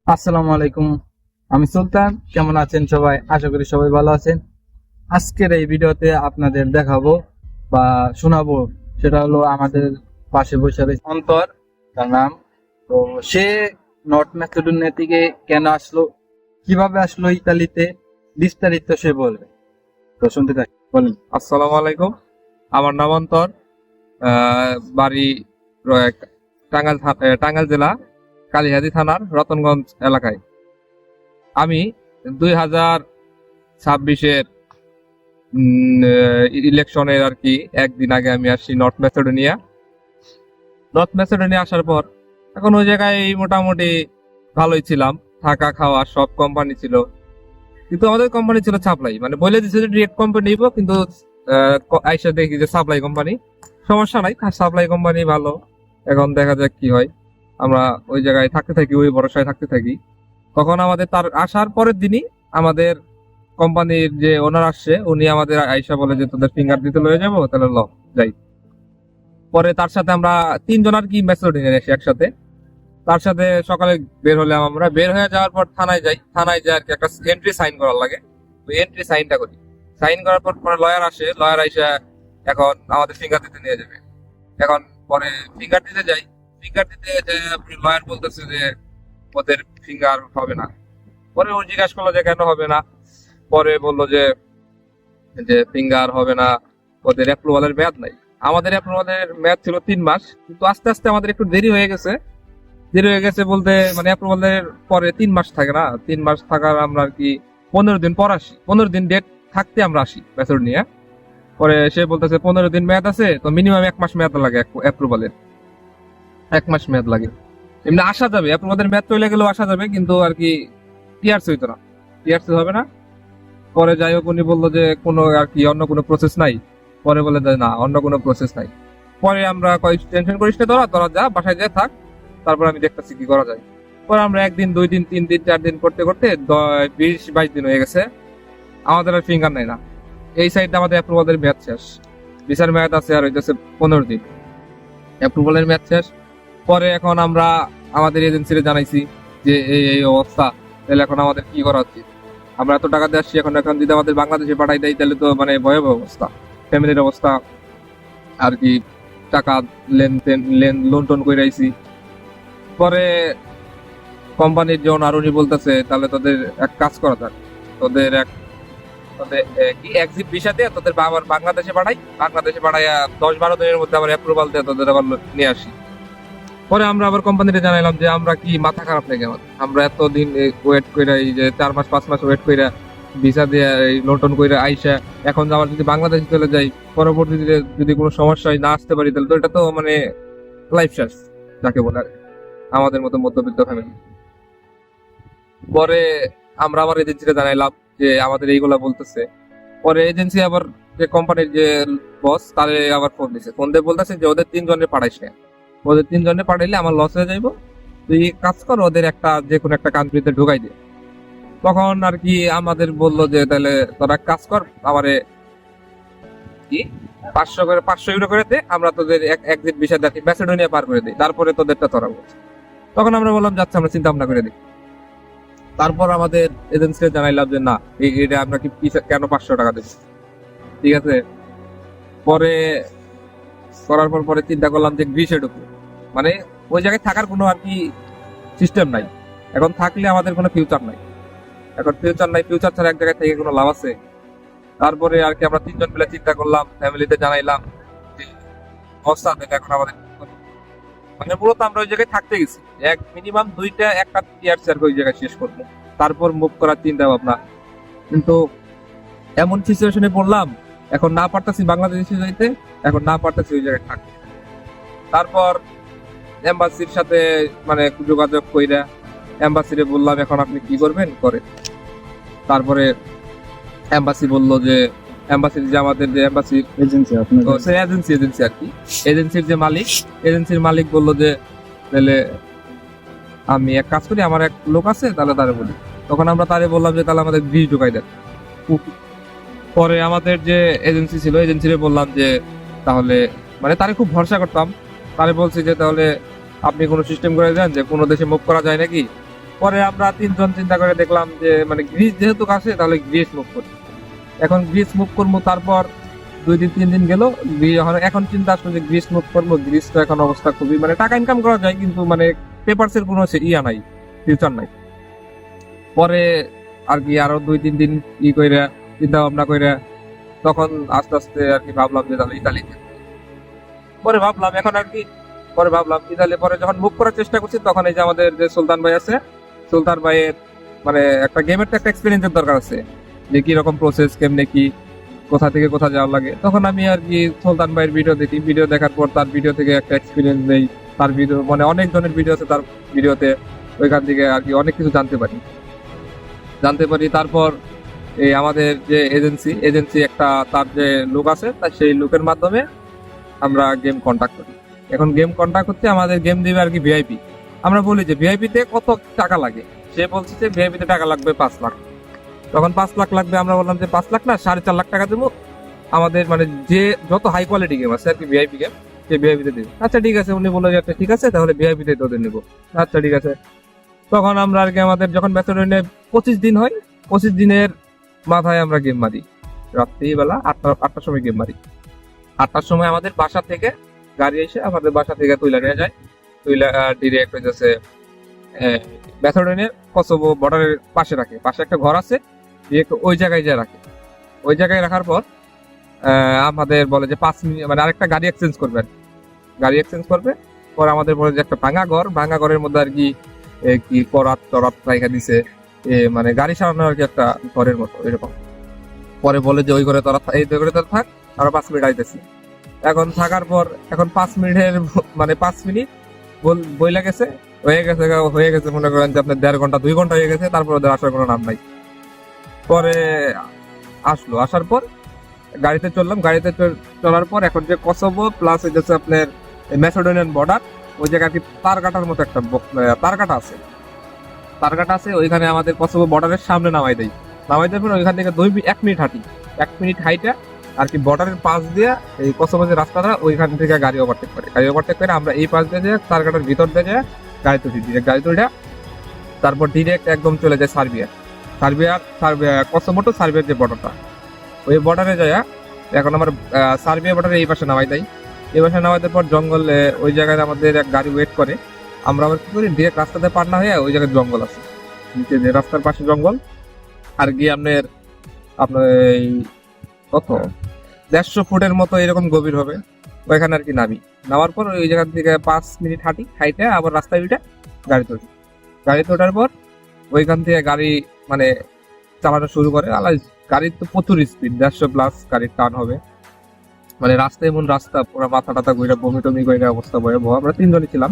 আসসালামু আলাইকুম। আমি সুলতান। কেমন আছেন সবাই? আশা করি সবাই ভালো আছেন। আজকের এই ভিডিওতে আপনাদের দেখাবো বা শোনাবো, সেটা হলো আমাদের পাশে বসে রয়েছে অন্তর, তার নাম। তো সে নর্থ ম্যাসেডোনিয়া থেকে কেন আসলো, কিভাবে আসলো ইতালিতে, বিস্তারিত সে বলবে। তো শুনতে থাকি, বলেন। আসসালামু আলাইকুম। আমার নাম অন্তর। বাড়ি র- টাঙ্গাইল জেলা কালিহাদী থানার রতনগঞ্জ এলাকায়। আমি 2026-এর ইলেকশনের আর কি একদিন আগে আমি আসছি নর্থ ম্যাসেডোনিয়া আসার পর এখন ওই জায়গায় মোটামুটি ভালোই ছিলাম। থাকা খাওয়া সব কোম্পানি ছিল, কিন্তু আমাদের কোম্পানি ছিল সাপ্লাই, মানে বলে দিচ্ছে যে ডিরেক্ট কোম্পানি নিবো, কিন্তু আইসা দেখি যে সাপ্লাই কোম্পানি। সমস্যা নাই, সাপ্লাই কোম্পানি ভালো। এখন দেখা যাক কি হয়। আমরা ওই জায়গায় থাকতে থাকি, ওই ভরসায় থাকতে থাকি। তখন আমাদের তার আসার পরের দিনই আমাদের কোম্পানির যে ওনার আসছে, উনি আমাদের আইসা বলে যে তোদের ফিঙ্গার দিতে লয়ে যাবো, তাহলে যাই। পরে তার সাথে আমরা তিনজন আর কি ম্যাসেডোনিয়ান এসে একসাথে তার সাথে সকালে বের হলাম। আমরা বের হয়ে যাওয়ার পর থানায় যাই আর কি, একটা এন্ট্রি সাইন করার লাগে। ওই এন্ট্রি সাইনটা করি। সাইন করার পর পরে লয়ার আসে, লয়ার আইসা এখন আমাদের ফিঙ্গার দিতে নিয়ে যাবে। এখন পরে ফিঙ্গার দিতে যাই। ফিঙ্গার দিতে যে লয়ার বলতেছে যে ওদের ফিঙ্গার হবে না। পরে ও জিজ্ঞাসা করলো যে কেন হবে না। পরে বললো যে যে ফিঙ্গার হবে না, ওদের অ্যাপ্রুভালের মেয়াদ নাই। আমাদের অ্যাপ্রুভালের মেয়াদ ছিল 3 মাস, কিন্তু আস্তে আস্তে আমাদের একটু দেরি হয়ে গেছে বলতে, মানে অ্যাপ্রুভালের পরে 3 মাস থাকে না, 3 মাস থাকার আমরা আর কি 15 দিন পর আসি। 15 দিন ডেট থাকতে আমরা আসি বেসর নিয়ে। পরে সে বলতেছে 15 দিন মেয়াদ আছে, তো মিনিমাম 1 মাস মেয়াদ লাগে অ্যাপ্রুভালের। 1 মাস মেয়াদ লাগে। এমনি আসা যাবে, অ্যাপ্রুভালের মেয়াদ চলে গেলেও আসা যাবে, কিন্তু আর কি টিআরসি হইতো না, টিআরসি হবে না। পরে যাই হোক, উনি বললো যে কোনো আর কি অন্য কোনো প্রসেস নাই। পরে বলে যে না, অন্য কোনো প্রসেস নাই। পরে আমরা কই টেনশন করিস না, তোরা তোরা যা বাসায় যা থাক, তারপর আমি দেখতেছি কি করা যায়। পরে আমরা 1 দিন 2 দিন 3 দিন 4 দিন করতে করতে 20-22 দিন হয়ে গেছে, আমাদের আর ফিঙ্গার নাই না। এই সাইডে আমাদের অ্যাপ্রুভালের মেয়াদ শেষ, ভিসার মেয়াদ আছে আর হইতেছে 15 দিন, অ্যাপ্রুভালের মেয়াদ শেষ। পরে এখন আমরা আমাদের এজেন্সিরে জানাইছি যে এই এই অবস্থা, তাহলে এখন আমাদের কি করা উচিত। আমরা এত টাকা দিয়ে আসছি, এখন এখন যদি আমাদের বাংলাদেশে পাঠাই দেয় তাহলে তো মানে ভয়াবহ অবস্থা, ফ্যামিলির অবস্থা আর কি। টাকা লোন টোন করে আইছি। পরে কোম্পানির জন আর উনি বলতেছে তাহলে তোদের এক কাজ করা যাক, তোদের এক তোদের কি এক্সিট ভিসা দিয়ে তোদের আবার বাংলাদেশে পাঠাইয়া 10-12 দিনের মধ্যে আবার অ্যাপ্রুভাল দিয়ে তোদের আবার নিয়ে আসি। পরে আমরা আবার কোম্পানিতে জানাইলাম যে আমরা কি মাথা খারাপ নাকি আমাদের, আমরা এতদিন ওয়েট করে, এই যে 4 মাস 5 মাস ওয়েট করে ভিসা দিয়ে এই লোন করে আইসা, এখন আবার যদি বাংলাদেশে চলে যাই, পরবর্তীতে যদি কোনো সমস্যায় না আসতে পারি, তাহলে তো এটা তো মানে লাইফ শেষ যাকে বলে আর কি, আমাদের মতো মধ্যবিত্ত ফ্যামিলি। পরে আমরা আবার এজেন্সিতে জানাইলাম যে আমাদের এইগুলা বলতেছে। পরে এজেন্সি আবার যে কোম্পানির যে বস, তারে আবার ফোন দিয়ে বলতেছে যে ওদের 3 জনের পাঠাইস না, ওদের 3 জনের পাঠাইলে আমার লস হয়ে যাইবো, তুই কাজ কর ওদের একটা যে কোনো একটা কান্ট্রিতে ঢুকাই দে। তখন আর কি আমাদের বললো যে তাহলে তোরা কাজ কর, আমারে কি 500 ইউরো করে দে, আমরা তোদের এক্সিট ভিসা দেখি ম্যাসেডোনিয়া পার করে দিই, তারপরে তোদেরটা তোরা বলছি। তখন আমরা বললাম যাচ্ছে, আমরা চিন্তা ভাবনা করে দিই। তারপর আমাদের এজেন্সিতে জানাইলাম যে না, এটা আমরা কি কেন 500 টাকা দিচ্ছি, ঠিক আছে। পরে করার পর পরে চিন্তা করলাম যে গ্রিসে ঢুকবো, মানে ওই জায়গায় থাকার কোনো আর কি সিস্টেম নাই। এখন থাকলে আমাদের কোনো ফিউচার নাই, এখন ফিউচার নাই, ফিউচার ছাড়া এক জায়গায় থেকে কোনো লাভ আছে। তারপরে আর কি আমরা 3 জন মিলে চিন্তা করলাম, ফ্যামিলিতে জানাইলাম যে অবস্থা দেখে এখন আমাদের কি করি। মানে মূলত আমরা ওই জায়গায় থাকতে গেছি, এক মিনিমাম একটা টিআরসি আর কি ওই জায়গায় শেষ করবো, তারপর মুভ করার চিন্তা ভাবনা। কিন্তু এমন সিচুয়েশনে পড়লাম, এখন না পারতাছি বাংলাদেশে যাইতে, এখন না পারতাছি ওই জায়গায় থাকতে। তারপর এম্বাসির সাথে মানে যোগাযোগ কইরা এম্বাসিরে বললাম এখন আপনি কি করবেন করে। তারপরে এম্বাসি বললো যে এম্বাসির যে আমাদের যে এম্বাসির এজেন্সি আপনার এজেন্সি আর কি, এজেন্সির মালিক বললো যে তাহলে আমি এক কাজ করি, আমার এক লোক আছে, তাহলে তারে বলি। তখন আমরা তারে বললাম যে তাহলে আমাদের গ্রিস ঢুকাই দেন। পরে আমাদের যে এজেন্সি ছিল, এজেন্সিরে বললাম যে তাহলে, মানে তারে খুব ভরসা করতাম, তারে বলছি যে তাহলে আপনি কোনো সিস্টেম করে দেন যে কোনো দেশে মুভ করা যায় নাকি। পরে আমরা তিনজন চিন্তা করে দেখলাম যে মানে গ্রিস যেহেতু কাছে তাহলে গ্রিস মুভ করি। এখন গ্রিস মুভ করবো, তারপর 2 দিন 3 দিন গেল, এখন চিন্তা আসলো যে গ্রিস মুভ করবো। গ্রিস তো এখন অবস্থা খুবই মানে টাকা ইনকাম করা যায় কিন্তু মানে পেপারস এর কোনো নাই, ফিউচার নাই। পরে আর কি আরো 2-3 দিন করে চিন্তা ভাবনা করে তখন আস্তে আস্তে আর কি ভাবলাম যে তাহলে ইতালিতে। পরে ভাবলাম এখন আর কি, পরে ভাবলাম ইতালি। পরে যখন মুভ করার চেষ্টা করছি তখন এই যে আমাদের যে সুলতান ভাই আছে, সুলতান ভাইয়ের মানে একটা গেমের তো একটা এক্সপিরিয়েন্সের দরকার আছে, যে কি রকম প্রসেস, কেমনে কি, কোথা থেকে কোথা যাওয়া লাগে। তখন আমি আর কি সুলতান ভাইয়ের ভিডিও দেখি, ভিডিও দেখার পর তার ভিডিও থেকে একটা এক্সপিরিয়েন্স নেই। তার ভিডিও মানে অনেক ধরনের ভিডিও আছে তার ভিডিওতে, ওইখান থেকে আর কি অনেক কিছু জানতে পারি। তারপর এই আমাদের যে এজেন্সি একটা তার যে লোক আছে, তার সেই লোকের মাধ্যমে আমরা গেম কন্ট্যাক্ট করি। এখন গেম কন্ট্যাক্ট হচ্ছে আমাদের গেম দিবে আর কি ভিআইপি। আমরা বলি যে ভিআইপি তে কত টাকা লাগে, সে বলছে যে ভিআইপি তে টাকা লাগবে 5 লাখ। তখন 5 লাখ লাগবে, আমরা বললাম যে 5 লাখ না 4.5 লাখ টাকা দেবো, আমাদের মানে যে যত হাই কোয়ালিটি গেম আছে আর কি ভিআইপি গেম, সে ভিআইপি তে দেবে। আচ্ছা ঠিক আছে, উনি বললো যে আচ্ছা ঠিক আছে তাহলে ভিআইপি তে তোদের নেবো। আচ্ছা ঠিক আছে। তখন আমরা আর কি আমাদের যখন ম্যাচেডনে 25 দিন হয়, 25 দিনের মাথায় আমরা গেম মারি। রাত্রিবেলা 8টার সময় গেম মারি। 8টার সময় আমাদের বাসা থেকে গাড়ি এসে আমাদের বাসা থেকে তুইলা নিয়ে যায়। তুইলা ডিরেক্ট হইতেছে ম্যাসেডনের কসোভো বর্ডারের পাশে রাখে। পাশে একটা ঘর আছে, ডিরেক্ট ওই জায়গায় যা রাখে। ওই জায়গায় রাখার পর আমাদের বলে যে 5 মিনিট মানে আরেকটা গাড়ি এক্সচেঞ্জ করবে আর কি। গাড়ি এক্সচেঞ্জ করবে। পরে আমাদের বলে যে একটা ভাঙা ঘরের মধ্যে আর কি কি করাত রাখা দিছে, মানে গাড়ি সারানোর আর কি একটা ঘরের মতো এরকম। পরে বলে যে ওই ঘরে এই ঘরে তোরা থাক, আরো 5 মিনিট আইতেছি। এখন থাকার পর এখন 5 মিনিটের মানে 5 মিনিট বইলা গেছে, হয়ে গেছে মনে করেন যে আপনার 1.5 ঘন্টা 2 ঘন্টা হয়ে গেছে, তারপর ওদের আসার কোনো নাম নাই। পরে আসার পর গাড়িতে চললাম। গাড়িতে চলার পর এখন যে কসোভো প্লাস হচ্ছে আপনার ম্যাসেডোনিয়ান বর্ডার, ওই জায়গায় আর কি তার কাটার মতো একটা তার কাটা আছে। ওইখানে আমাদের কসোভো বর্ডারের সামনে নামাই দেয়। পর ওইখান থেকে 1 মিনিট হাঁটি, 1 মিনিট হাইটা আর কি বর্ডারের পাশ দিয়ে এই কসোভো যে রাস্তাটা, ওইখান থেকে গাড়ি ওভারটেক করে আমরা এই পাশ দিয়ে তার কাটার ভিতর দিয়ে গাড়ি তুলি। তারপর ডিরেক্ট একদম চলে যায় সার্বিয়া কসোভো টু সার্বিয়ার যে বর্ডারটা, ওই বর্ডারে যায়। এখন আমার সার্বিয়া বর্ডারে এই পাশে নামাই দেয়। এই পাশে নামাই দেওয়ার পর জঙ্গলে ওই জায়গায় আমাদের এক গাড়ি ওয়েট করে। আমরা আবার কি করি, ডিরেক্ট রাস্তাতে পার না হয়ে ওই জায়গায় জঙ্গল আছে, নিচে যে রাস্তার পাশে জঙ্গল আর কি আপনার এই কত 150 ফুটের মতো এরকম গভীর হবে, ওইখানে আর কি নামার পর ওই জায়গা থেকে 5 মিনিট হাইটে আবার রাস্তায় উঠে গাড়িতে ওঠার পর ওইখান থেকে গাড়ি মানে চালানো শুরু করে। গাড়ির তো প্রচুর স্পিড, 150+ গাড়ির টান হবে। মানে রাস্তা এমন রাস্তা পুরো মাথা টাথা ঘুরে বমি টমি করে অবস্থা ভয়াবহ। আমরা 3 জনই ছিলাম।